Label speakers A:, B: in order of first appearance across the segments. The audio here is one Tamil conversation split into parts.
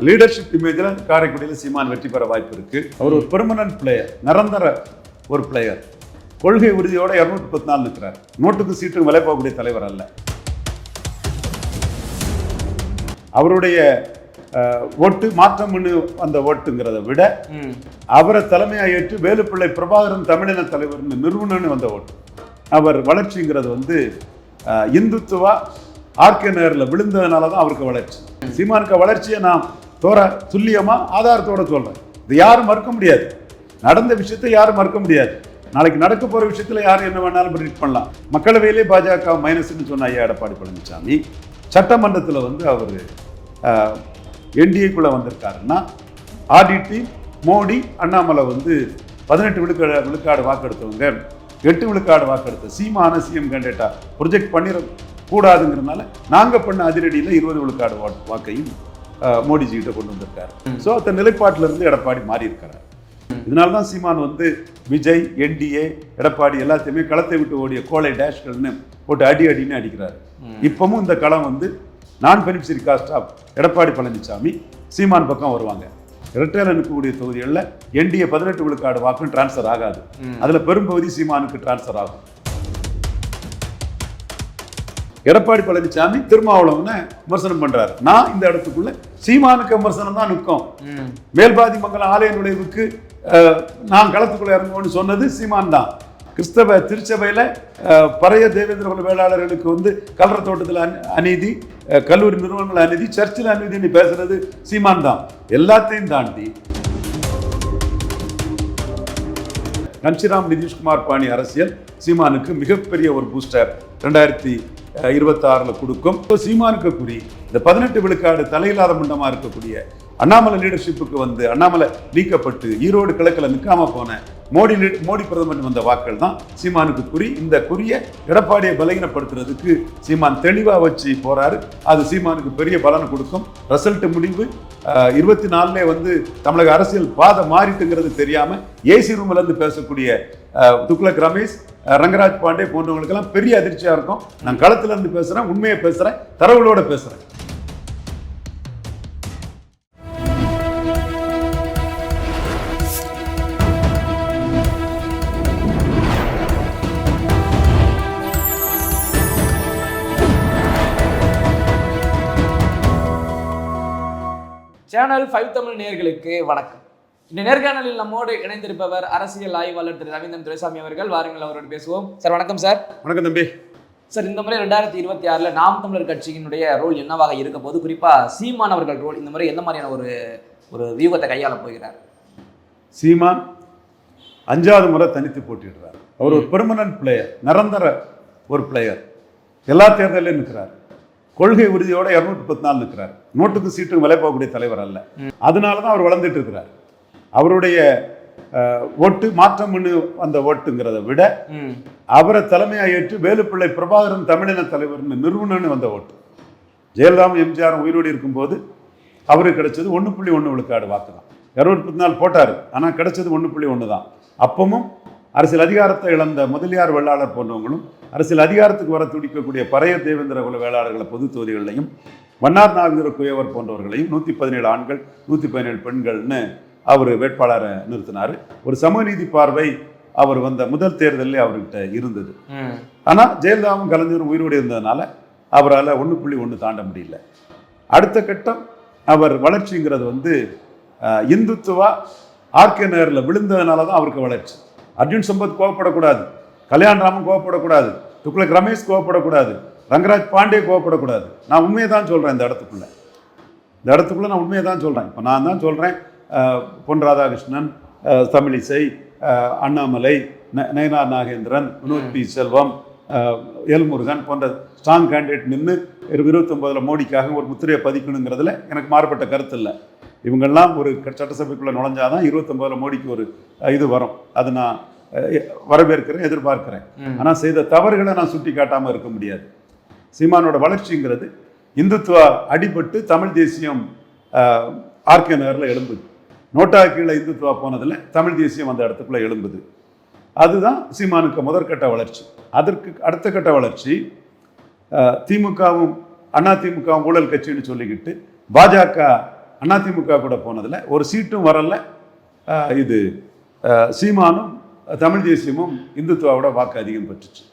A: லீடர்ஷிப் இமேஜில் காரைக்குடியில் சீமான் வெற்றி பெற வாய்ப்பு இருக்கு. அவர் ஒரு பெர்மனன்ட் பிளேயர், நிரந்தர ஒரு பிளேயர். கொள்கை உறுதியோட 234 இருக்கிறார். நோட்டுக்கு சீட்டு விலை போகக்கூடிய தலைவர் அல்ல. அவருடைய ஓட்டு மாற்றம் அந்த ஓட்டுங்கிறத விட அவரை தலைமையாக ஏற்று வேலுப்பிள்ளை பிரபாகரன் தமிழின தலைவர்னு நிறுவனம்னு வந்த ஓட்டு. அவர் வளர்ச்சிங்கிறது வந்து இந்துத்துவா ஆர்கே நகரில் விழுந்ததுனால தான் அவருக்கு வளர்ச்சி. சீமானுக்கு வளர்ச்சியை நான் துல்லியமா ஆதாரத்தோட சொல்றேன். இது யாரும் மறுக்க முடியாது. நடந்த விஷயத்தை யாரும் மறுக்க முடியாது. நாளைக்கு நடக்க போற விஷயத்துல யாரும் என்ன வேணாலும் ப்ரெடிக்ட் பண்ணலாம். மக்களவையிலே பாஜக மைனஸ்ன்னு சொன்ன ஐயா எடப்பாடி பழனிசாமி சட்டமன்றத்தில் வந்து அவர் என்டிஏக்குள்ள வந்திருக்காருன்னா ஆர்டிடி மோடி அண்ணாமலை வந்து 18 விழுக்காடு வாக்கெடுத்தவங்க 8 விழுக்காடு வாக்கெடுத்த சீமான சிஎம் கேண்டிடேட்டா ப்ரொஜெக்ட் பண்ணிட கூடாதுங்கிறதுனால நாங்கள் பண்ண அதிரடியில் 20 விழுக்காடு வாக்கையும் மோடிஜி கிட்ட கொண்டு வந்திருக்காரு. ஸோ அந்த நிலைப்பாட்டிலிருந்து எடப்பாடி மாறி இருக்காரு. இதனால தான் சீமான் வந்து விஜய், என்டிஏ, எடப்பாடி எல்லாத்தையுமே களத்தை விட்டு ஓடிய கோலை டேஷ்கள்னு போட்டு அடின்னு அடிக்கிறாரு. இப்பவும் இந்த களம் வந்து நான் beneficiary caste of Edappadi Palaniswami Seeman பக்கம் வருவாங்க. இரட்டையில் அனுப்பக்கூடிய தொகுதிகளில் என்டிஏ 18 விழுக்காடு வாக்கும் டிரான்ஸ்ஃபர் ஆகாது. அதில் பெரும்பகுதி சீமானுக்கு டிரான்ஸ்ஃபர் ஆகும். எடப்பாடி பழனிசாமி திருமாவளவனை விமர்சனம் பண்றாரு. நான் இந்த இடத்துக்குள்ள சீமானுக்கு விமர்சனம் தான் நிற்கும். மேல்பாதி மங்கலம் ஆலய நுழைவுக்கு நான் களத்துக்குள்ள இறங்குவோன்னு சொன்னது சீமான் தான். கிறிஸ்தவ திருச்சபையில பழைய தேவேந்திர குல வேளாளர்களுக்கு வந்து கலர் தோட்டத்தில் அநீதி, கல்லூரி நிறுவனங்கள் அநீதி, சர்ச்சில் அநீதினு பேசுறது சீமான் தான். எல்லாத்தையும் தாண்டி கன்ஷிராம் நிதிஷ்குமார் பாணி அரசியல் சீமானுக்கு மிகப்பெரிய ஒரு பூஸ்டர் 2026 கொடுக்கும். சீமானுக்கு குறி இந்த 18 விழுக்காடு தலையில்லாத மண்டமா இருக்கக்கூடிய அண்ணாமலை லீடர்ஷிப்புக்கு வந்து அண்ணாமலை நீக்கப்பட்டு ஈரோடு கிழக்கில் நிற்காம போன மோடி பிரதமர் வந்த வாக்கள் தான் சீமானுக்கு குறி. இந்த குறியை எடப்பாடியை பலகீனப்படுத்துறதுக்கு சீமான் தெளிவா வச்சு போறாரு. அது சீமானுக்கு பெரிய பலனை கொடுக்கும். ரிசல்ட் முடிவு 24 வந்து தமிழக அரசியல் பாதை மாறிட்டுங்கிறது தெரியாம ஏசி ரூம்ல இருந்து பேசக்கூடிய துக்ளக் ரமேஷ், ரங்கராஜ் பாண்டே போன்றவங்களுக்கெல்லாம் பெரிய அதிர்ச்சியா இருக்கும். நான் களத்துல இருந்து பேசுறேன், உண்மையை பேசுறேன், தரவுகளோட பேசுறேன்.
B: சேனல் 5 தமிழ் நேயர்களுக்கு வணக்கம். இந்த நேர்காணலில் நம்மோடு இணைந்திருப்பவர் அரசியல் ஆய்வாளர் திரு ரவீந்திரன் துரைசாமி அவர்கள். வாருங்கள் அவரோடு பேசுவோம். சார் வணக்கம். சார்
A: வணக்கம் தம்பி.
B: சார், இந்த முறை 2026 நாம் தமிழர் கட்சியினுடைய ரோல் என்னவாக இருக்க போது, குறிப்பாக சீமான் அவர்கள் ரோல் இந்த முறை எந்த மாதிரியான ஒரு வியூகத்தை கையாள போகிறார்?
A: சீமான் 5வது முறை தனித்து போட்டிடுறார். அவர் ஒரு பெர்மனன்ட் பிளேயர், நிரந்தர ஒரு பிளேயர். எல்லா தேர்தலையும் நிற்கிறார். கொள்கை உறுதியோட 234 இருக்கிறார். நோட்டுக்கு சீட்டு விலை போகக்கூடிய தலைவர் அல்ல. அதனாலதான் அவர் வளர்ந்துட்டு இருக்கிறார். அவருடைய ஓட்டு மாற்றம் அந்த ஓட்டுங்கிறத விட அவரை தலைமையாக ஏற்று வேலுப்பிள்ளை பிரபாகரன் தமிழின தலைவர்னு நிறுவனம்னு வந்த ஓட்டு. ஜெயலலிதாவும் எம்ஜிஆரும் உயிரோடு இருக்கும்போது அவருக்கு கிடைச்சது 1.1 விழுக்காடு வாக்கு தான். 234 போட்டாரு, ஆனா கிடைச்சது 1.1 தான். அப்பவும் அரசியல் அதிகாரத்தை இழந்த முதலியார் வெள்ளாளர் போன்றவங்களும் அரசியல் அதிகாரத்துக்கு வர துடிக்கக்கூடிய பழைய தேவேந்திர குல வேளாளர்களை பொது தொகுதிகளையும் வண்ணார் நாகேந்திர குயவர் போன்றவர்களையும் 117 ஆண்கள் 117 பெண்கள்னு அவர் வேட்பாளரை நிறுத்தினார். ஒரு சமநீதி பார்வை அவர் வந்த முதல் தேர்தலே அவர்கிட்ட இருந்தது. ஆனா ஜெயலலிதாவும் கலைஞரும் உயிரோடு இருந்ததுனால அவரால் 1.1 தாண்ட முடியல. அடுத்த கட்டம் அவர் வளர்ச்சிங்கிறது வந்து இந்துத்துவா ஆர்கே நகரில் விழுந்ததுனால தான் அவருக்கு வளர்ச்சி. அர்ஜுன் சம்பத் கோவப்படக்கூடாது, கல்யாணராமன் கோவப்படக்கூடாது, துக்ளக் ரமேஷ் கோவப்படக்கூடாது, ரங்கராஜ் பாண்டே கோவப்படக்கூடாது. நான் உண்மையை தான் சொல்கிறேன். இந்த இடத்துக்குள்ள நான் உண்மையை தான் சொல்கிறேன். இப்போ நான் தான் சொல்கிறேன், பொன் ராதாகிருஷ்ணன், தமிழிசை, அண்ணாமலை, நயனார் நாகேந்திரன், வினோத் பி செல்வம், எல் முருகன் போன்ற ஸ்ட்ராங் கேண்டிடேட் நின்று 29 மோடிக்காக ஒரு முத்திரையை பதிக்கணுங்கிறதுல எனக்கு மாறுபட்ட கருத்து இல்லை. இவங்கெல்லாம் ஒரு சட்டசபைக்குள்ளே நுழைஞ்சாதான் 29 மோடிக்கு ஒரு இது வரும். அது நான் வரவேற்கிறேன், எதிர்பார்க்கிறேன். ஆனால் செய்த தவறுகளை நான் சுட்டி காட்டாமல் இருக்க முடியாது. சீமானோட வளர்ச்சிங்கிறது இந்துத்துவா அடிபட்டு தமிழ் தேசியம் ஆர்கே நகரில் எழும்புது. நோட்டா கீழே இந்துத்துவா போனதில் தமிழ் தேசியம் அந்த இடத்துக்குள்ளே எழும்புது. அதுதான் சீமானுக்கு முதற்கட்ட வளர்ச்சி. அதற்கு அடுத்த கட்ட வளர்ச்சி திமுகவும் அதிமுகவும் ஊழல் கட்சின்னு சொல்லிக்கிட்டு பாஜக அதிமுக கூட போனதில் ஒரு சீட்டும் வரல. இது சீமானும் தமிழ் தேசியமும் இந்துத்துவாவோட வாக்கு அதிகம் பெற்றுச்சு.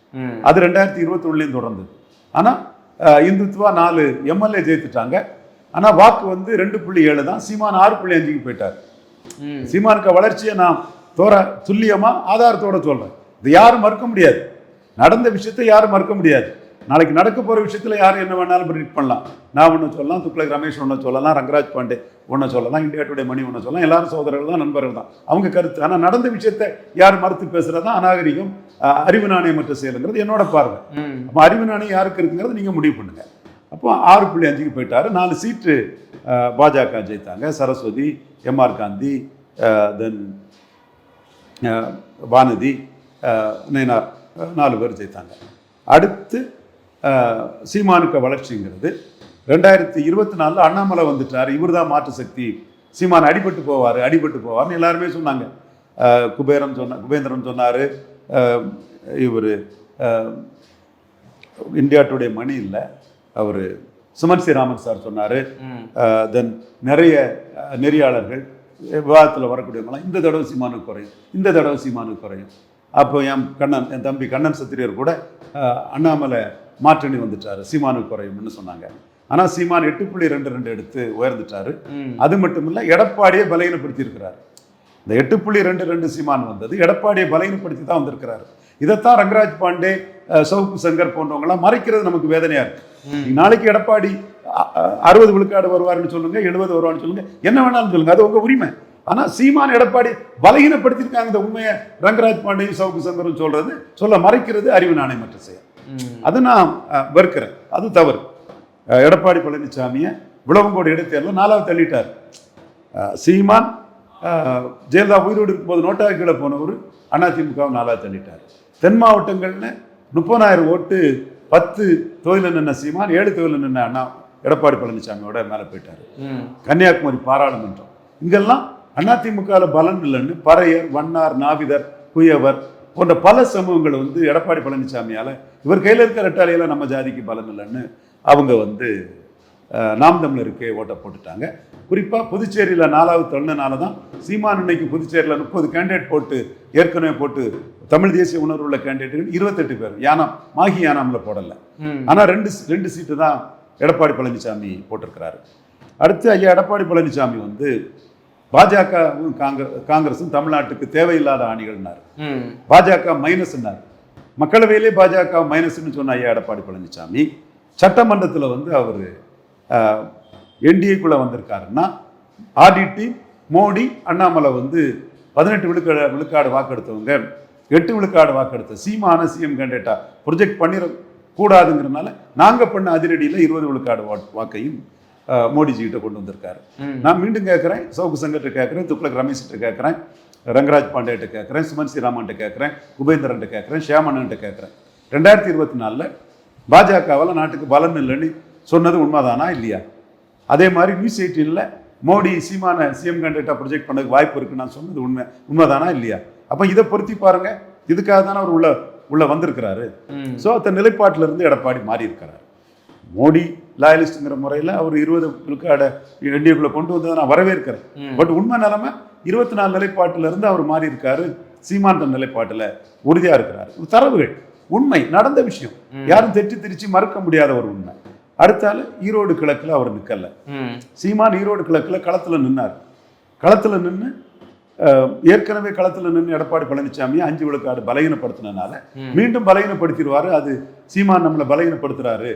A: அது 2021 தொடர்ந்தது. ஆனால் இந்துத்துவா 4 எம்எல்ஏ ஜெயித்துட்டாங்க. ஆனால் வாக்கு வந்து 2.7 தான். சீமான் 6.5க்கு போயிட்டார். சீமானுக்கு வளர்ச்சியை நான் துல்லியமா ஆதாரத்தோட சொல்றேன். இது யாரும் மறுக்க முடியாது. நடந்த விஷயத்தை யாரும் மறுக்க முடியாது. நாளைக்கு நடக்க போற விஷயத்துல யாரும் என்ன வேணாலும் ப்ரிடிக்ட் பண்ணலாம். நான் ஒன்று சொல்லலாம், துக்ளக் ரமேஷ் ஒன்று சொல்லலாம், ரங்கராஜ் பாண்டே ஒன்று சொல்லலாம், இந்தியா டுடே மணி ஒன்று சொல்லலாம். எல்லாரும் சகோதரர்கள் தான், நண்பர்கள் தான், அவங்க கருத்து. ஆனால் நடந்த விஷயத்தை யார் மறுத்து பேசுறதா அநாகரிகம், அறிவு நாணயமற்ற செயலுங்கிறது என்னோட பார்வை. அப்போ அறிவு நாணயம் யாருக்கு இருக்குங்கிறது நீங்க முடிவு பண்ணுங்க. அப்போ 6.5க்கு போயிட்டாரு. 4 சீட்டு பாஜக ஜெயித்தாங்க. சரஸ்வதி, எம்ஆர் காந்தி, தென் வானதி, நயனார் 4 பேர் ஜெயித்தாங்க. அடுத்து சீமானுக்கு வளர்ச்சிங்கிறது 2024 அண்ணாமலை வந்துட்டார். இவர் தான் மாற்று சக்தி. சீமான் அடிபட்டு போவார்னு எல்லாருமே சொன்னாங்க. குபேந்திரன் சொன்னார். இவர் இந்தியா டுடே மணி இல்லை, அவர் சுமன் ஸ்ரீராமன் சார் சொன்னார். தென் நிறைய நெறியாளர்கள் விவாதத்தில் வரக்கூடியவங்களாம் இந்த தடவை சீமானுக்கு குறையும். அப்போ என் தம்பி கண்ணன் சத்திரியர் கூட அண்ணாமலை மாற்றணி வந்துட்டாரு, சீமானுக்கு குறையும்னு சொன்னாங்க. ஆனால் சீமான் 8.22 எடுத்து உயர்ந்துட்டாரு. அது மட்டும் இல்லை, எடப்பாடியை பலகீனப்படுத்தி இருக்கிறார். இந்த 8.22 சீமான் வந்தது எடப்பாடியை பலகீனப்படுத்தி தான் வந்திருக்கிறாரு. இதைத்தான் ரங்கராஜ் பாண்டே, சவுக்கு சங்கர் போன்றவங்களாம் மறைக்கிறது நமக்கு வேதனையா இருக்கு. நாளைக்கு எடப்பாடி 60 விழுக்காடு வருவாருன்னு சொல்லுங்க, 70 வருவான்னு சொல்லுங்க, என்ன வேணாலும் சொல்லுங்க, அது உங்க உரிமை. ஆனா சீமான் எடப்பாடி பலகீனப்படுத்திருக்காங்க. இந்த உண்மையை ரங்கராஜ் பாண்டியும் சவுக்கு சங்கரும் சொல்ல மறைக்கிறது அறிவு நாணயமற்ற செயல். அது நான் வெறுக்கிறேன், அது தவறு. எடப்பாடி பழனிசாமியை விளவங்கோடு இடைத்தேர்தலில் 4வது தள்ளிட்டார். சீமான் ஜெயலலிதா உயிரோடு இருக்கும்போது நோட்டாக கீழே போனவர் அதிமுக 4வது தள்ளிட்டார். தென் மாவட்டங்கள்னு 30,000 ஓட்டு 10 தொகுதியில் நின்ன சீமான் 7 தொகுதியில் நின்ன எடப்பாடி பழனிசாமியோட மேலே போயிட்டார். கன்னியாகுமரி பாராளுமன்றம் இங்கெல்லாம் அதிமுகவில் பலன் இல்லைன்னு பறையர், வண்ணார், நாவிதர், குயவர் போன்ற பல சமூகங்கள் வந்து எடப்பாடி பழனிசாமியால் இவர் கையில் இருக்கிற ரெட்டாலையில் நம்ம ஜாதிக்கு பலன் இல்லைன்னு அவங்க வந்து நாம் தமிழருக்கு ஓட்டை போட்டுட்டாங்க. குறிப்பாக புதுச்சேரியில் 4வது தள்ளினால தான் சீமான் இன்னைக்கு புதுச்சேரியில் 30 கேண்டிடேட் போட்டு ஏற்கனவே போட்டு தமிழ் தேசிய உணர்வு உள்ள கேண்டிடேட்டுகள் 28 பேர் மாகி யானாமில் போடலை. ஆனால் ரெண்டு சீட்டு தான் எடப்பாடி பழனிசாமி போட்டிருக்கிறாரு. அடுத்து ஐயா எடப்பாடி பழனிசாமி வந்து பாஜகவும் காங்கிரஸும் தமிழ்நாட்டுக்கு தேவையில்லாத அணிகள்னார். பாஜக மைனஸ்னார். மக்களவையிலே பாஜக மைனஸ்ன்னு சொன்ன ஐயா எடப்பாடி பழனிசாமி சட்டமன்றத்தில் வந்து அவர் என்டிஏக்குள்ளே வந்திருக்காருன்னா ஆர்டிடி, மோடி, அண்ணாமலை வந்து 18 விழுக்காடு வாக்கெடுத்தவங்க 8 விழுக்காடு வாக்கெடுத்த சீமான சிஎம் கேண்டிடேட்டா ப்ரொஜெக்ட் பண்ணிடக்கூடாதுங்கிறதுனால நாங்கள் பண்ண அதிரடியில் 20 விழுக்காடு வாக்கையும் மோடிஜிகிட்ட கொண்டு வந்திருக்காரு. நான் மீண்டும் கேட்குறேன், சவுக்கு சங்கர்கிட்ட கேட்குறேன், துக்ளக் ரமேஷ்கிட்ட கேட்குறேன், ரங்கராஜ் பாண்டேட்ட கேட்குறேன், சுமன் ஸ்ரீராமன்ட்ட கேட்குறேன், குபேந்திரன்ட்ட கேட்குறேன், ஷியாமண்ணன்ட்ட கேட்குறேன். 2024 பாஜகவால் நாட்டுக்கு பலன் இல்லைன்னு சொன்னது உண்மைதானா இல்லையா? அதே மாதிரி நியூஸ் 18ல் மோடி சீமான சிஎம் கேண்டிடேட்டா ப்ரொஜெக்ட் பண்ணதுக்கு வாய்ப்பு இருக்குன்னு நான் சொன்னது உண்மைதானா இல்லையா? அப்போ இதை பொருத்தி பாருங்க. இதுக்காக தானே அவர் உள்ள வந்திருக்கிறாரு. ஸோ அந்த நிலைப்பாட்டிலிருந்து எடப்பாடி மாறி இருக்கிறார். மோடி லாயலிஸ்ட்ங்கிற முறையில் அவர் 20 விழுக்காடை என்டிஏக்குள்ளே கொண்டு வந்ததை நான் வரவேற்கிறேன். பட் உண்மை நிலைமை 24 நிலைப்பாட்டிலிருந்து அவர் மாறி இருக்காரு. சீமான் நிலைப்பாட்டில் உறுதியாக இருக்கிறார். தரவுகள் உண்மை, நடந்த விஷயம், யாரும் தெற்றி திரிச்சு மறுக்க முடியாத ஒரு உண்மை. அடுத்தால ஈரோடு கிழக்கில் அவர் நிற்கல. சீமான் ஈரோடு கிழக்கில் களத்தில் நின்னார். களத்தில் நின்று ஏற்கனவே களத்தில் நின்று எடப்பாடி பழனிசாமி 5 விழுக்காடு பலகீனப்படுத்தினால மீண்டும் பலகீனப்படுத்திடுவாரு. அது சீமான் நம்மளை பலகீனப்படுத்துறாரு.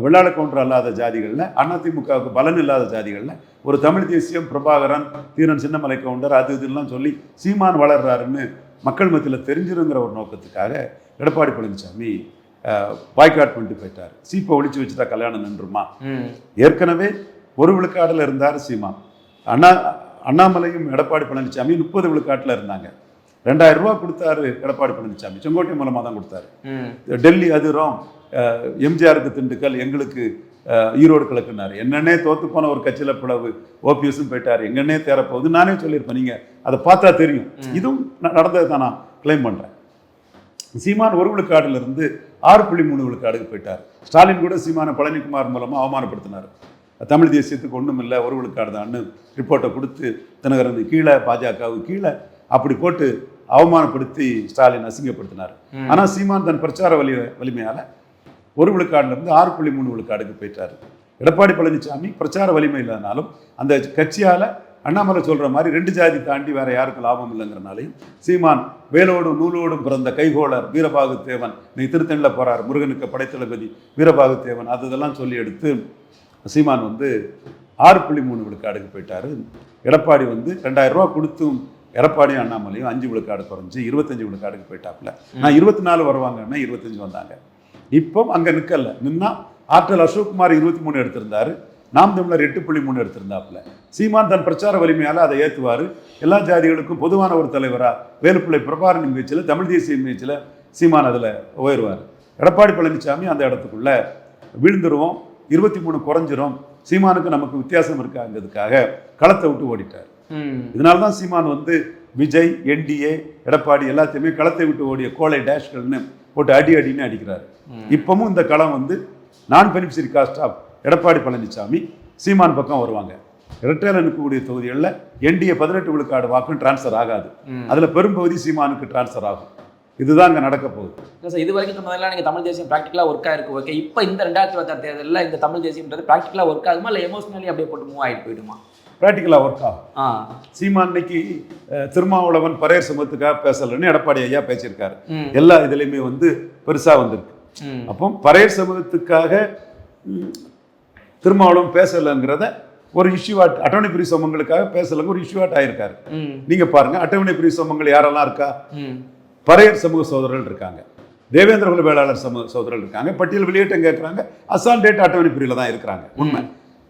A: வெள்ளாள கவுண்டர் அல்லாத ஜாதிகளில், அதிமுகவுக்கு பலன் இல்லாத ஜாதிகளில் ஒரு தமிழ் தேசியம், பிரபாகரன், தீரன் சின்னமலை கவுண்டர், அது இதெல்லாம் சொல்லி சீமான் வளர்றாருன்னு மக்கள் மத்தியில் தெரிஞ்சிருங்கிற ஒரு நோக்கத்துக்காக எடப்பாடி பழனிசாமி பாய்காட் பண்ணிட்டு போயிட்டார். சீப்பை ஒழிச்சு வச்சுட்டா கல்யாணம் நின்றுமா? ஏற்கனவே 1 விழுக்காடில் இருந்தார் சீமான். அண்ணாமலையும் எடப்பாடி பழனிசாமி 30 விழுக்காட்டில் இருந்தாங்க. 2000 ரூபா கொடுத்தாரு எடப்பாடி பழனிசாமி, செங்கோட்டை மூலமாக தான் கொடுத்தாரு. டெல்லி அதிரம், எம்ஜிஆருக்கு திண்டுக்கல், எங்களுக்கு ஈரோடு கிழக்குனாரு. என்னன்னே தோத்து போன ஒரு கட்சியில் பிளவு, ஓபிஎஸும் போயிட்டார், எங்கன்னே தேரப்போகுது நானே சொல்லியிருப்பேன். நீங்கள் அதை பார்த்தா தெரியும். இதுவும் நடந்ததை தான் நான் கிளைம் பண்ணுறேன். சீமான் 1 விழுக்காடுலேருந்து 6.3 விழுக்காடுக்கு போயிட்டார். ஸ்டாலின் கூட சீமானை பழனிக்குமார் மூலமாக அவமானப்படுத்தினார். தமிழ் தேசியத்துக்கு ஒன்றும் இல்லை, ஒரு விழுக்காடு தான்னு ரிப்போர்ட்டை கொடுத்து தினகரன் கீழே, பாஜகவுக்கு கீழே அப்படி போட்டு அவமானப்படுத்தி ஸ்டாலின் அசிங்கப்படுத்தினார். ஆனால் சீமான் தன் பிரச்சார வலிமையால் ஒரு விழுக்காடுலேருந்து 6.3 விழுக்காடுக்கு போயிட்டார். எடப்பாடி பழனிசாமி பிரச்சார வலிமை இல்லைனாலும் அந்த கட்சியால் அண்ணாமலை சொல்கிற மாதிரி 2 ஜாதி தாண்டி வேற யாருக்கும் லாபம் இல்லைங்கிறனாலையும் சீமான் வேலோடும் நூலோடும் பிறந்த கைகோளர் வீரபாகு தேவன், நீ திருத்தணியில் போகிறார், முருகனுக்கு படைத்தளபதி வீரபாகு தேவன், அதெல்லாம் சொல்லி எடுத்து சீமான் 6.3 விழுக்காடுக்கு போயிட்டார். எடப்பாடி 2000 ரூபா கொடுத்தும் எடப்பாடியும் அண்ணாமலையும் 5 விழுக்காடு குறைஞ்சி 25 விழுக்காடுக்கு போயிட்டாப்புல. நான் 24 வருவாங்கன்னா 25 வந்தாங்க. இப்போ அங்கே நிற்கல, நின்னா ஆற்றல் அசோக்குமார் 23 எடுத்திருந்தாரு, நாம் தமிழர் 8.3 எடுத்திருந்தாப்புல. சீமான் தன் பிரச்சார வலிமையால் அதை ஏற்றுவார். எல்லா ஜாதிகளுக்கும் பொதுவான ஒரு தலைவராக வேலுப்பிள்ளை பிரபாகரன் முயற்சியில், தமிழ் தேசிய முயற்சியில் சீமான் அதில் உயர்வார். எடப்பாடி பழனிசாமி அந்த இடத்துக்குள்ள வீழ்ந்துருவோம், 23 குறைஞ்சிரும், சீமானுக்கு நமக்கு வித்தியாசம் இருக்காங்கிறதுக்காக களத்தை விட்டு ஓடிட்டார். இதனால தான் சீமான் விஜய், என்டிஏ, எடப்பாடி எல்லாத்தையுமே களத்தை விட்டு ஓடிய கோலை டேஷ்கள்னு போட்டு அடின்னு அடிக்கிறாரு. இப்பவும் இந்த களம் நான் beneficiary caste of Edappadi Palaniswami Seeman பக்கம் வருவாங்க. இரட்டையில் இருக்கக்கூடிய தொகுதிகளில் என்டிஏ 18 விழுக்காடு வாக்கும் டிரான்ஸ்ஃபர் ஆகாது, அதில் பெரும்பகுதி சீமானுக்கு டிரான்ஸ்ஃபர் ஆகும். இதுதான் இங்கே நடக்க போகுது.
B: இல்லை சார், இது வரைக்கும் சொன்னதெல்லாம் நீங்கள் தமிழ் தேசியம் ப்ராக்டிக்கலாக ஒர்க் ஆயிருக்கு. ஓகே, இப்போ இந்த 2026 தேர்தலில் இந்த தமிழ் தேசியம்ன்றது ப்ராக்டிக்கலாக ஒர்க் ஆகுமா, இல்லை எமோஷனலி அப்படியே போட்டு மூவ் ஆகிட்டு போயிடுமா?
A: ப்ராக்டிக்கலாக ஒர்க் ஆகும். சீமான் இன்னைக்கு திருமாவளவன் பரையர் சமூகத்துக்காக பேசலன்னு எடப்பாடி ஐயா பேசியிருக்காரு. எல்லா இதுலையுமே பெருசாக வந்திருக்கு. அப்போ பரையர் சமூகத்துக்காக திருமாவளவன் பேசலைங்கிறத ஒரு இஷ்யூவாட், அட்டவணை பிரிவு சமூகங்களுக்காக பேசலைங்க ஒரு இஷ்யூவாட் ஆயிருக்காரு. நீங்க பாருங்க, அட்டவணை பிரிவு சமூகங்கள் யாரெல்லாம் இருக்கா? பரையர் சமூக சோதரர்கள் இருக்காங்க, தேவேந்திர குல வேளாளர் சமூக சோதரர்கள் இருக்காங்க, பட்டியல் வெளியேற்றம் கேட்குறாங்க, அசால் டேட் அட்டவணை பிரிவில் தான் இருக்கிறாங்க. உண்மை.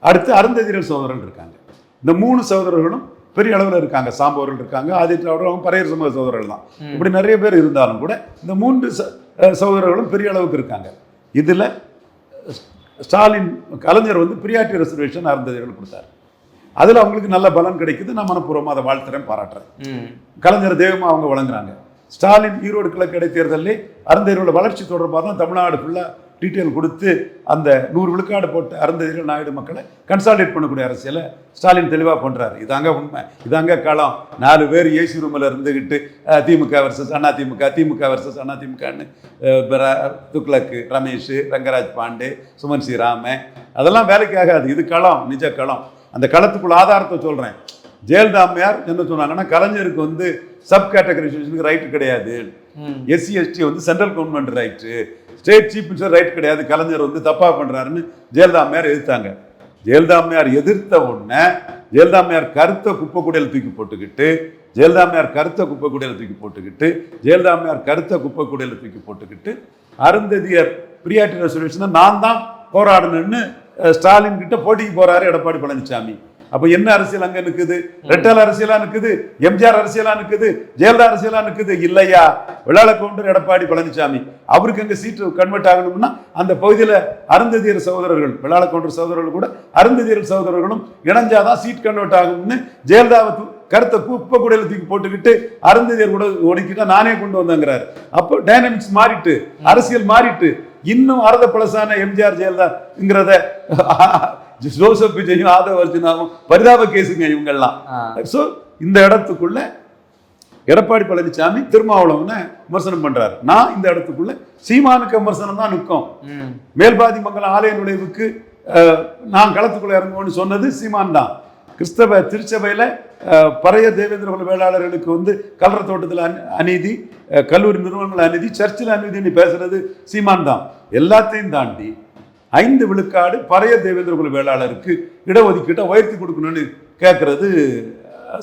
A: அடுத்து அருந்ததியர் சோதரர்கள் இருக்காங்க. இந்த 3 சகோதரர்களும் பெரிய அளவில் இருக்காங்க. சாம்பவர்கள் இருக்காங்க, ஆதித்யாவர்கள், அவங்க பரையர் சமூக சகோதரர்கள் தான். இப்படி நிறைய பேர் இருந்தாலும் கூட இந்த 3 சகோதரர்களும் பெரிய அளவுக்கு இருக்காங்க. இதில் ஸ்டாலின் கலைஞர் பிரியாரிட்டி ரிசர்வேஷன் அருந்ததியர்கள் கொடுத்தாரு. அதில் அவங்களுக்கு நல்ல பலன் கிடைக்குது. நான் மனப்பூர்வமாக அதை வாழ்த்துறேன், பாராட்டுறேன். கலைஞர் தெய்வமாக அவங்க வழங்குறாங்க. ஸ்டாலின் ஈரோடு கிழக்கு இடைத்தேர்தலில் அருந்ததியர்களோட வளர்ச்சி தொடர்பாக தான் தமிழ்நாடு ஃபுல்லாக டீட்டெயில் கொடுத்து அந்த 100 விழுக்காடு போட்டு அருந்ததியர்கள் நாயுடு மக்களை கன்சால்டேட் பண்ணக்கூடிய அரசியலை ஸ்டாலின் தெளிவாக பண்ணுறாரு. இதாங்க உண்மை, இதாங்க களம். 4 பேர் ஏசி ரூமில் இருந்துக்கிட்டு திமுக வர்சஸ் அண்ணா திமுக, திமுக வர்சஸ் அண்ணா திமுகன்னு துக்ளக்கு, ரமேஷ், ரங்கராஜ் பாண்டே, சுமன் ஸ்ரீராம, அதெல்லாம் வேலைக்கு ஆகாது. இது களம், நிஜ களம். அந்த களத்துக்குள்ள ஆதாரத்தை சொல்கிறேன். ஜெயலலிதா அம்மையார் என்ன சொன்னாங்கன்னா, கலைஞருக்கு சப் கேட்டகரைசேஷனுக்கு ரைட்டு கிடையாது, SC ST central government right, state chief minister right கிடையாது, கலைஞர் தப்பா பண்றாருன்னு ஜெயலலிதா அம்மையார் எதிர்த்தாங்க. ஜெயலலிதா அம்மையார் எதிர்த்த உடனே ஜெயலலிதா அம்மையார் கருத்தை குப்பை கூடையில் தூக்கி போட்டுக்கிட்டு ஜெயலலிதா அம்மையார் கருத்தை குப்பை கூடையில் தூக்கி போட்டுக்கிட்டு ஜெயலலிதா அம்மையார் கருத்தை குப்பை கூடையில் தூக்கி போட்டுக்கிட்டு அருந்ததியர் பிரியாரிட்டி ரெசர்வேஷனை நான் தான் போராடணும்னு ஸ்டாலின் கிட்ட போட்டிக்கு போறாரு எடப்பாடி பழனிசாமி. அப்ப என்ன அரசியல் அங்க நிக்குது? ரெட்டல் அரசியலா நிக்குது, எம்ஜிஆர் அரசியலா நிக்குது, ஜெயலலிதா அரசியலா நிக்குது? இல்லையா, விளாள கவுண்டர் எடப்பாடி பழனிசாமி. அவருக்கு அங்க சீட்டு கன்வெர்ட் ஆகணும்னா அந்த பகுதியில அருந்ததியர் சகோதரர்கள், விளாள கவுண்டர் சகோதரர்கள் கூட அருந்ததியர் சகோதரர்களும் இணைஞ்சாதான் சீட் கன்வெர்ட் ஆகும்னு ஜெயலலிதாவை கருத்தை குப்பை கூடையில தூக்கி போட்டுக்கிட்டு அருந்ததியர் கூட ஒடுக்கிட்டா நானே கொண்டு வந்தேங்கிறாரு. அப்போ டைனமிக்ஸ் மாறிட்டு, அரசியல் மாறிட்டு, இன்னும் அறத பழசான எம்ஜிஆர் ஜெயலலிதாங்கிறத ஜோசப் விஜயும் ஆதவ அர்ஜுனாவும் பரிதாப கேசுங்க இவங்கெல்லாம். ஸோ இந்த இடத்துக்குள்ள எடப்பாடி பழனிசாமி திருமாவளவனை விமர்சனம் பண்றாரு. நான் இந்த இடத்துக்குள்ள சீமானுக்கு விமர்சனம் தான் நிற்கும். மேல்பாதி மங்கலம் ஆலய நுழைவுக்கு நான் களத்துக்குள்ள இறங்குவோன்னு சொன்னது சீமான் தான். கிறிஸ்தவ திருச்சபையில பழைய தேவேந்திர குல வேளாளர்களுக்கு கல்ற தோட்டத்தில் அநீதி, கல்லூரி நிறுவனங்கள் அநீதி, சர்ச்சில் அநீதினு பேசுறது சீமான் தான். எல்லாத்தையும் தாண்டி 5 விழுக்காடு பழைய தேவேந்திர குல வேளாளருக்கு இடஒதுக்கீட்டை உயர்த்தி கொடுக்கணும்னு கேட்கறது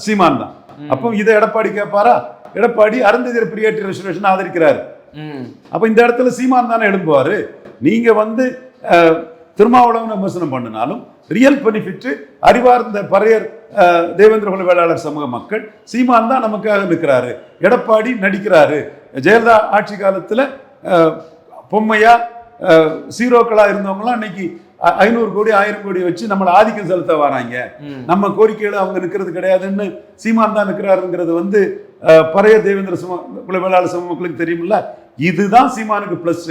A: சீமான் தான். அப்போ இதை எடப்பாடி கேட்பாரா? எடப்பாடி அருந்ததியர் பிரியாரிட்டி ரெசர்வேஷன் ஆதரிக்கிறாரு. அப்ப இந்த இடத்துல சீமான் தானே எழும்புவாரு. நீங்க திருமாவளவன் விமர்சனம் பண்ணினாலும் ரியல் பெனிஃபிட் அறிவார்ந்த பறையர் தேவேந்திர குல வேளாளர் சமூக மக்கள் சீமான் தான் நமக்காக நிற்கிறாரு. எடப்பாடி நடிக்கிறாரு. ஜெயலலிதா ஆட்சி காலத்துல பொம்மையா சீரோக்களா இருந்தவங்களாம் இன்னைக்கு 500 கோடி 1000 கோடி வச்சு நம்மளை ஆதிக்கம் செலுத்த வராங்க. நம்ம கோரிக்கையில அவங்க நிற்கிறது கிடையாதுன்னு சீமான் தான் நிற்கிறாருங்கிறது பழைய தேவேந்திர குல வேளாளர் சமூக மக்களுக்கு தெரியுமில்ல. இதுதான் சீமானுக்கு பிளஸ்.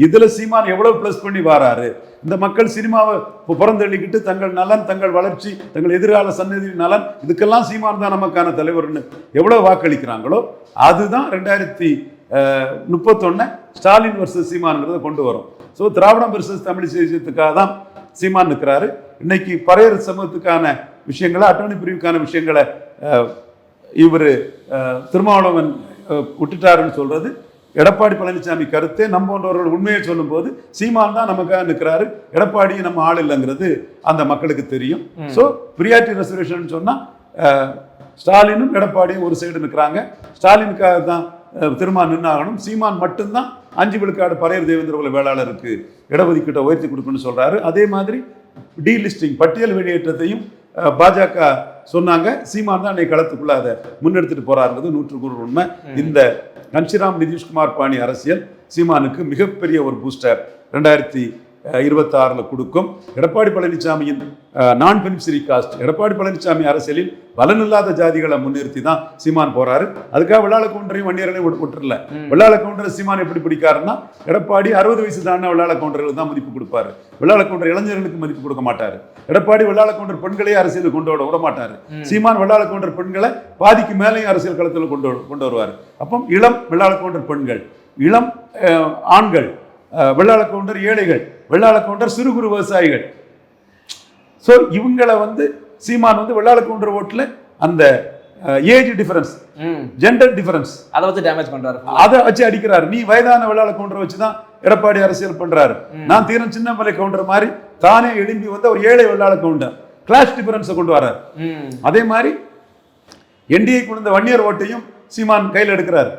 A: இதுல சீமான் எவ்வளவு பிளஸ் பண்ணி வாராரு. இந்த மக்கள் சினிமாவை புறந்தள்ளிக்கிட்டு தங்கள் நலன், தங்கள் வளர்ச்சி, தங்கள் எதிர்கால சன்னதி நலன், இதுக்கெல்லாம் சீமான் தான் நமக்கான தலைவர்னு எவ்வளவு வாக்களிக்கிறாங்களோ அதுதான் 2031 ஸ்டாலின் வர்சஸ் சீமான்ங்கிறத கொண்டு வரும். ஸோ திராவிடம் வர்சஸ் தமிழ் தேசியத்துக்காக தான் சீமான் நிற்கிறாரு. இன்னைக்கு பறையர் சமூகத்துக்கான விஷயங்களை, அட்டவணை பிரிவுக்கான விஷயங்களை இவர் திருமாவளவன் விட்டுட்டாருன்னு சொல்றது எடப்பாடி பழனிசாமி கருத்தே. நம்ம போன்றவர்கள் உண்மையை சொல்லும் போது சீமான் தான் நமக்காக நிற்கிறாரு, எடப்பாடி நம்ம ஆள் இல்லைங்கிறது அந்த மக்களுக்கு தெரியும். ஸோ பிரியாரிட்டி ரெசர்வேஷன் சொன்னா ஸ்டாலினும் எடப்பாடியும் ஒரு சைடு நிற்கிறாங்க. ஸ்டாலினுக்காக தான் திருமான் நின்னாகணும். சீமான் மட்டும்தான் 5 விழுக்காடு பறையர் தேவேந்திர வேளாளருக்கு இடஒதுக்கீட்டை உயர்த்தி கொடுக்கணும்னு சொல்றாரு. அதே மாதிரி டீலிஸ்டிங் பட்டியல் வெளியேற்றத்தையும் பாஜக சொன்னாங்க. சீமான் தான் அன்னைக்கு களத்துக்குள்ள அதை முன்னெடுத்துட்டு போறாருங்கிறது 100% உண்மை. இந்த கன்ஷிராம் நிதிஷ்குமார் பாணி அரசியல் சீமானுக்கு மிகப்பெரிய ஒரு பூஸ்டர் 2026 கொடுக்கும். எடப்பாடி பழனிசாமியின் நான் பெனிஃபிஷரி காஸ்ட், எடப்பாடி பழனிசாமி அரசியலில் பலனில்லாத ஜாதிகளை முன்னிறுத்தி தான் சீமான் போறாரு. அதுக்காக வெள்ளாள கவுண்டரையும் வன்னியர்களையும் விட்டுறல. வெள்ளாள கவுண்டரை சீமான் எப்படி பிடிக்காருன்னா, எடப்பாடி 60 வயசு தானே வெள்ளாள கவுண்டர்களுக்கு தான் மதிப்பு கொடுப்பாரு. வெள்ளாள கவுண்டர் இளைஞர்களுக்கு மதிப்பு கொடுக்க மாட்டாரு. எடப்பாடி வெள்ளாள கவுண்டர் பெண்களே அரசியல் கொண்டு விட மாட்டாரு. சீமான் வெள்ளாள கவுண்டர் பெண்களை பாதிக்கு மேலேயும் அரசியல் களத்தில் கொண்டு வருவார். அப்போ இளம் வெள்ளாள கவுண்டர் பெண்கள், இளம் ஆண்கள், வெள்ளாள கவுண்டர் ஏழைகள், வெள்ளாள கவுண்டர் சிறு குறு விவசாயிகள். ஸோ இவங்களை சீமான் வெள்ளாள கவுண்டர் ஓட்டுல அந்த ஏஜ் டிஃபரன்ஸ், ஜெண்டர் டிஃபரன்ஸ் அதை வச்சு டேமேஜ் பண்றாரு, அதை வச்சு அடிக்கிறாரு. நீ வயதான வெள்ளாள கவுண்டரை வச்சுதான் எடப்பாடி அரசியல் பண்றாரு. நான் தீரன் சின்னமலை கவுண்டர் மாதிரி தானே எழும்பி ஒரு ஏழை வெள்ளாள கவுண்டர் கிளாஸ் டிஃபரன்ஸை கொண்டு வர்றாரு. அதே மாதிரி என்டிஏ கொண்ட வன்னியர் ஓட்டையும் சீமான் கையில் எடுக்கிறாரு.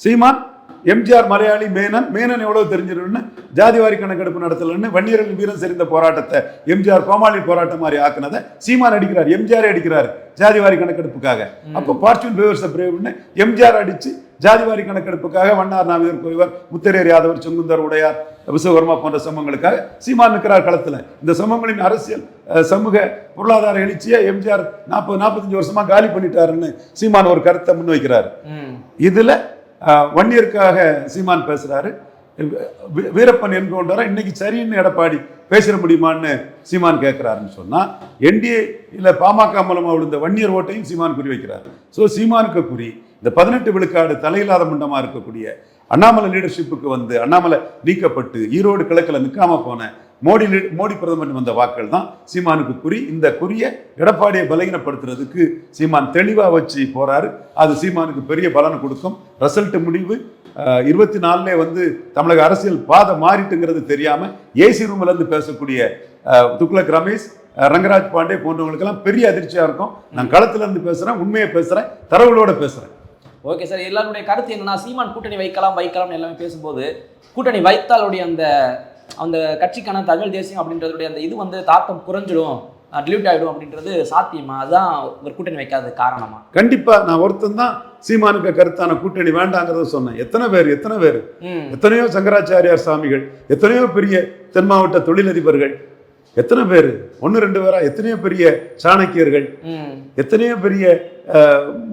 A: சீமான் எம்ஜிஆர் மலையாளி மேனன் எவ்வளவு தெரிஞ்சிருன்னு ஜாதிவாரி கணக்கெடுப்பு நடத்தலன்னு வன்னியர்கள் வீரம் செறிந்த போராட்டத்தை எம்ஜிஆர் கோமாளி போராட்டம் மாதிரி ஆக்குனதை சீமான் அடிக்கிறார், எம்ஜிஆர் அடிக்கிறார் ஜாதிவாரி கணக்கெடுப்புக்காக. அப்போ பார்ச்சூன் பேவர்ஸ் பிரேவ்னு எம்ஜிஆர் அடிச்சு ஜாதிவாரி கணக்கெடுப்புக்காக வண்ணார் நாவியர் கோய்வர், முத்தரையர் யாதவர், செங்குந்தர் உடையார், விஸ்வகர்மா போன்ற சமூகங்களுக்காக சீமான் நிற்கிறார் களத்தில். இந்த சமூகங்களின் அரசியல் சமூக பொருளாதார எழுச்சியை எம்ஜிஆர் 40-45 வருஷமா காலி பண்ணிட்டாருன்னு சீமான் ஒரு கருத்தை முன்வைக்கிறார். இதுல வன்னியருக்காக சீமான் பேசுறாரு. வீரப்பன் என்கவுண்டரா இன்னைக்கு சரின்னு எடப்பாடி பேசிட முடியுமான்னு சீமான் கேட்கிறாருன்னு சொன்னா, என்டிஏ இல்ல பாமக மூலமா விழுந்த வன்னியர் ஓட்டையும் சீமான் குறி வைக்கிறார். ஸோ சீமானுக்கு குறி இந்த 18 விழுக்காடு தலையில்லாத மண்டமா இருக்கக்கூடிய அண்ணாமலை லீடர்ஷிப்புக்கு அண்ணாமலை நீக்கப்பட்டு ஈரோடு கிழக்கில் நிற்காம போன மோடி பிரதமர் வந்த வாக்கள் தான் சீமானுக்கு குறி. இந்த குறியை எடப்பாடியை பலகீனப்படுத்துறதுக்கு சீமான் தெளிவா வச்சு போறாரு. அது சீமானுக்கு பெரிய பலனை கொடுக்கும். ரிசல்ட் முடிவு 24 தமிழக அரசியல் பாதை மாறிட்டுங்கிறது தெரியாம ஏசி ரூம்ல இருந்து பேசக்கூடிய துக்ளக் ரமேஷ், ரங்கராஜ் பாண்டே போன்றவங்களுக்கெல்லாம் பெரிய அதிர்ச்சியா இருக்கும். நான் களத்துல இருந்து பேசுறேன், உண்மையை பேசுறேன், தரவுகளோட பேசுறேன்.
B: ஓகே சார், எல்லாருடைய கருத்து என்னன்னா, சீமான் கூட்டணி வைக்கலாம் எல்லாமே பேசும்போது, கூட்டணி வைத்தாலுடைய அந்த கட்சிக்கான தமிழ் தேசியம் அப்படின்றதுடைய அந்த இது தாக்கம் குறைஞ்சிடும், டிலீட் ஆகிடும் அப்படின்றது சாத்தியமா? அதுதான் ஒரு கூட்டணி வைக்காத காரணமா?
A: கண்டிப்பா. நான் ஒருத்தன் தான் சீமானுக்கு கருத்தான கூட்டணி வேண்டாங்கிறத சொன்னேன். எத்தனை பேர் எத்தனையோ சங்கராச்சாரியார் சாமிகள், எத்தனையோ பெரிய தென் மாவட்ட தொழிலதிபர்கள், எத்தனை பேர் 1-2 பேரா, எத்தனையோ பெரிய சாணக்கியர்கள், எத்தனையோ பெரிய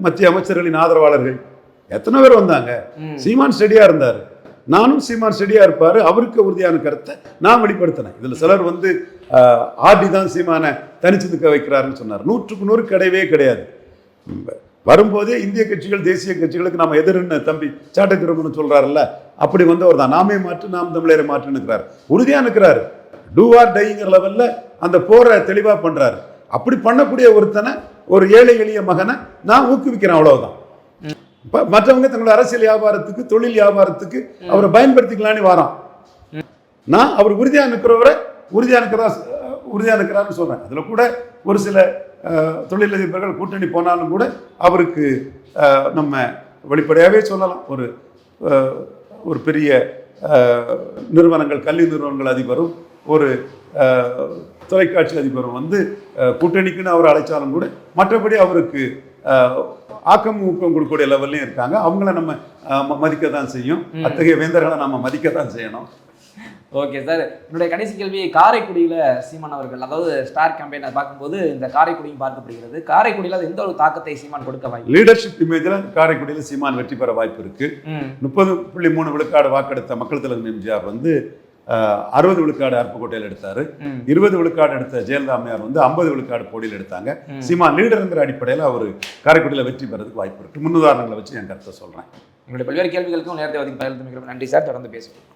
A: மத்திய அமைச்சர்களின் ஆதரவாளர்கள், எத்தனை பேர் வந்தாங்க. சீமான் ஸ்டெடியா இருந்தாரு, நானும் சீமான் ஸ்டெடியா இருப்பாரு. அவருக்கு உறுதியான கருத்தை நான் வெளிப்படுத்தினேன். இதுல சிலர் ஆர்டி தான் சீமானை தனிச்சு நிற்க வைக்கிறாருன்னு சொன்னார். 100க்கு 100 கிடையவே கிடையாது. வரும்போதே இந்திய கட்சிகள் தேசிய கட்சிகளுக்கு நாம எதிர்ன்னு தம்பி சாட்டை திருமணம் சொல்றாருல்ல, அப்படி வந்தவர் தான். நாமே மாற்று, நாம் தமிழரை மாற்று நிற்கிறார், உறுதியா நிற்கிறாரு. டூ ஆர் டைங்கிற லெவல்ல அந்த போரை தெளிவா பண்றாரு. அப்படி பண்ணக்கூடிய ஒருத்தனை, ஒரு ஏழை எளிய மகனை நான் ஊக்குவிக்கிறேன், அவ்வளவுதான். மற்றவங்க தங்களோட அரசியல் வியாபாரத்துக்கு, தொழில் வியாபாரத்துக்கு அவரை பயன்படுத்திக்கலான்னு வாரான். நான் அவர் உறுதியா நிற்கிறவரை உறுதியா நிற்கிறாருன்னு சொல்றேன். அதுல கூட ஒரு சில தொழிலதிபர்கள் கூட்டணி போனாலும் கூட அவருக்கு நம்ம வெளிப்படையாவே சொல்லலாம், ஒரு பெரிய நிறுவனங்கள், கல்வி நிறுவனங்கள் அதிபரும் ஒரு தொலைக்காட்சி அதிபரும் கூட்டணிக்குன்னு அவர் அழைச்சாலும் கூட மற்றபடி அவருக்கு ஆக்கம் ஊக்கம் கொடுக்கக்கூடிய லெவல்லையும் இருக்காங்க. அவங்கள நம்ம மதிக்க தான் செய்யும். அத்தகைய வேந்தர்களை நம்ம மதிக்க தான் செய்யணும்.
B: ஓகே சார், என்னுடைய கடைசி கேள்வி, காரைக்குடியில் சீமான் அவர்கள், அதாவது ஸ்டார் கேம்பெயினை பார்க்கும்போது இந்த காரைக்குடியும் பார்க்கப்படுகிறது. காரைக்குடியில் அது எந்த ஒரு தாக்கத்தை சீமான் கொடுக்க வாய்ப்பு?
A: லீடர்ஷிப் இமேஜில் காரைக்குடியில் சீமான் வெற்றி பெற வாய்ப்பு இருக்கு. 30.3 விழுக்காடு வாக்கெடுத்த மக்கள் தலைவர் எம்ஜிஆர் வந்து 60 விழுக்காடு அருப்புக்கோட்டையில் எடுத்தாரு. 20 விழுக்காடு எடுத்த ஜெயலலிதா அம்மையார் வந்து 50 விழுக்காடு போட்டியில் எடுத்தாங்க. சீமான் லீடருங்கிற அடிப்படையில் அவர் காரைக்குடியில் வெற்றி பெறதுக்கு வாய்ப்பு இருக்கு. முன்னுதாரணங்களை வச்சு என் கருத்தை சொல்றேன்.
B: உங்களுடைய பல்வேறு கேள்விகளுக்கும் நேரத்தை ஒதுக்கி பகிர்ந்து நன்றி சார். தொடர்ந்து பேசுவோம்.